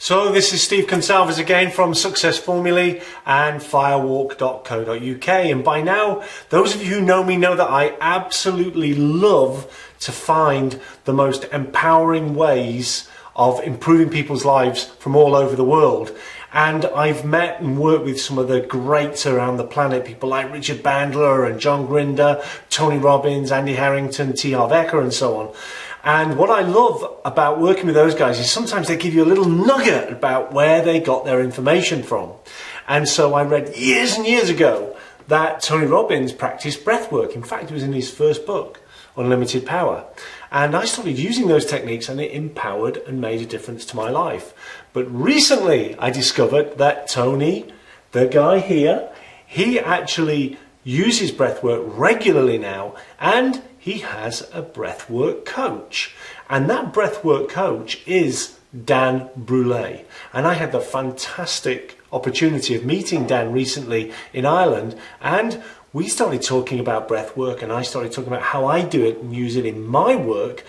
So this is Steve Consalvez again from Success Formulae and firewalk.co.uk, and by now those of you who know me know that I absolutely love to find the most empowering ways of improving people's lives from all over the world. And I've met and worked with some of the greats around the planet, people like Richard Bandler and John Grinder, Tony Robbins, Andy Harrington, T. Harv Eker and so on. And what I love about working with those guys is sometimes they give you a little nugget about where they got their information from. And so I read years and years ago that Tony Robbins practiced breathwork. In fact, it was in his first book, Unlimited Power. And I started using those techniques and it empowered and made a difference to my life. But recently I discovered that Tony, the guy here, he actually uses breathwork regularly now, and he has a breathwork coach. And that breathwork coach is Dan Brule. And I had the fantastic opportunity of meeting Dan recently in Ireland, and we started talking about breathwork, and I started talking about how I do it and use it in my work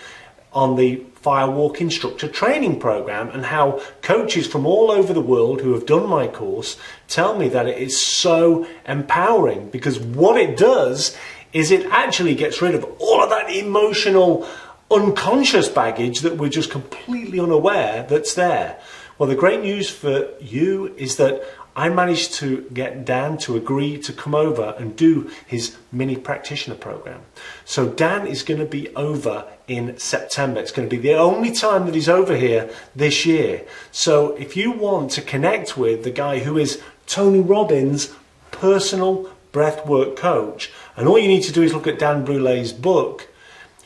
on the Firewalk Instructor Training Program, and how coaches from all over the world who have done my course tell me that it is so empowering, because what it does is it actually gets rid of all of that emotional, unconscious baggage that we're just completely unaware that's there. Well, the great news for you is that I managed to get Dan to agree to come over and do his mini practitioner program. So Dan is going to be over in September. It's going to be the only time that he's over here this year. So if you want to connect with the guy who is Tony Robbins' personal breathwork coach, and all you need to do is look at Dan Brule's book,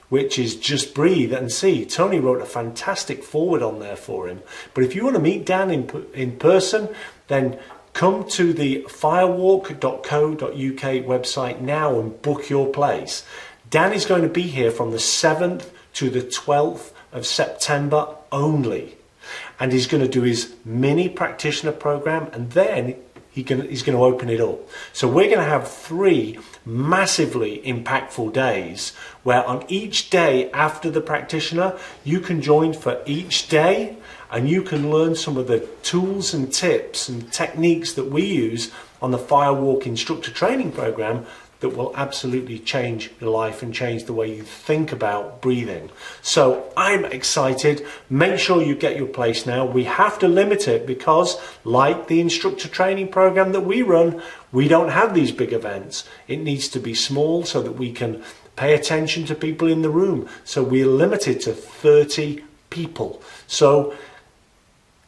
which is Just Breathe and See. Tony wrote a fantastic foreword on there for him. But if you want to meet Dan in person, then come to the firewalk.co.uk website now and book your place. Dan is going to be here from the 7th to the 12th of September only. And he's going to do his mini practitioner program, and then he's going to open it up. So we're going to have 3 massively impactful days where on each day after the practitioner, you can join for each day, and you can learn some of the tools and tips and techniques that we use on the Firewalk Instructor Training Program that will absolutely change your life and change the way you think about breathing. So I'm excited. Make sure you get your place now. We have to limit it because, like the instructor training program that we run, we don't have these big events. It needs to be small so that we can pay attention to people in the room. So we're limited to 30 people. So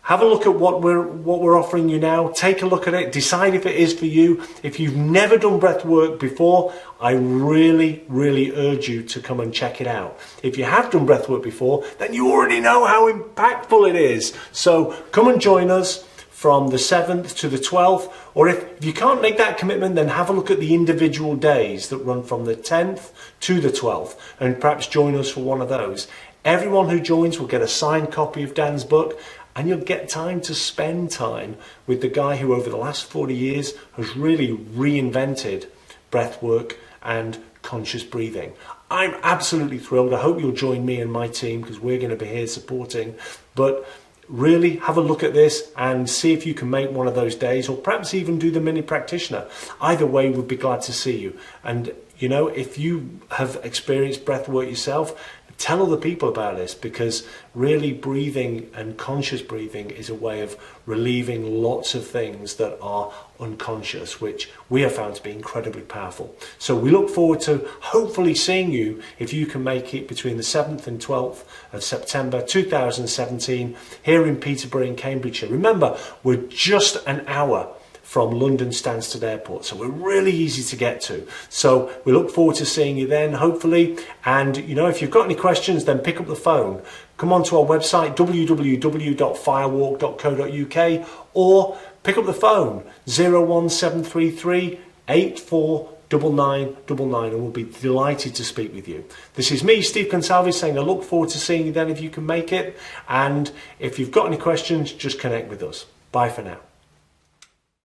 have a look at what we're offering you now. Take a look at it. Decide if it is for you. If you've never done breath work before, I really, really urge you to come and check it out. If you have done breath work before, then you already know how impactful it is. So come and join us from the 7th to the 12th. Or if you can't make that commitment, then have a look at the individual days that run from the 10th to the 12th, and perhaps join us for one of those. Everyone who joins will get a signed copy of Dan's book, and you'll get time to spend time with the guy who over the last 40 years has really reinvented breathwork and conscious breathing. I'm absolutely thrilled. I hope you'll join me and my team, because we're going to be here supporting. But really have a look at this and see if you can make one of those days, or perhaps even do the mini practitioner. Either way, we'd be glad to see you. And you know, if you have experienced breathwork yourself, tell other people about this, because really breathing and conscious breathing is a way of relieving lots of things that are unconscious, which we have found to be incredibly powerful. So we look forward to hopefully seeing you, if you can make it, between the 7th and 12th of September 2017 here in Peterborough in Cambridgeshire. Remember, we're just an hour from London Stansted Airport, so we're really easy to get to. So we look forward to seeing you then, hopefully. And you know, if you've got any questions, then pick up the phone. Come onto our website, www.firewalk.co.uk, or pick up the phone, 01733 849999, and we'll be delighted to speak with you. This is me, Steve Consalvez, saying I look forward to seeing you then if you can make it. And if you've got any questions, just connect with us. Bye for now.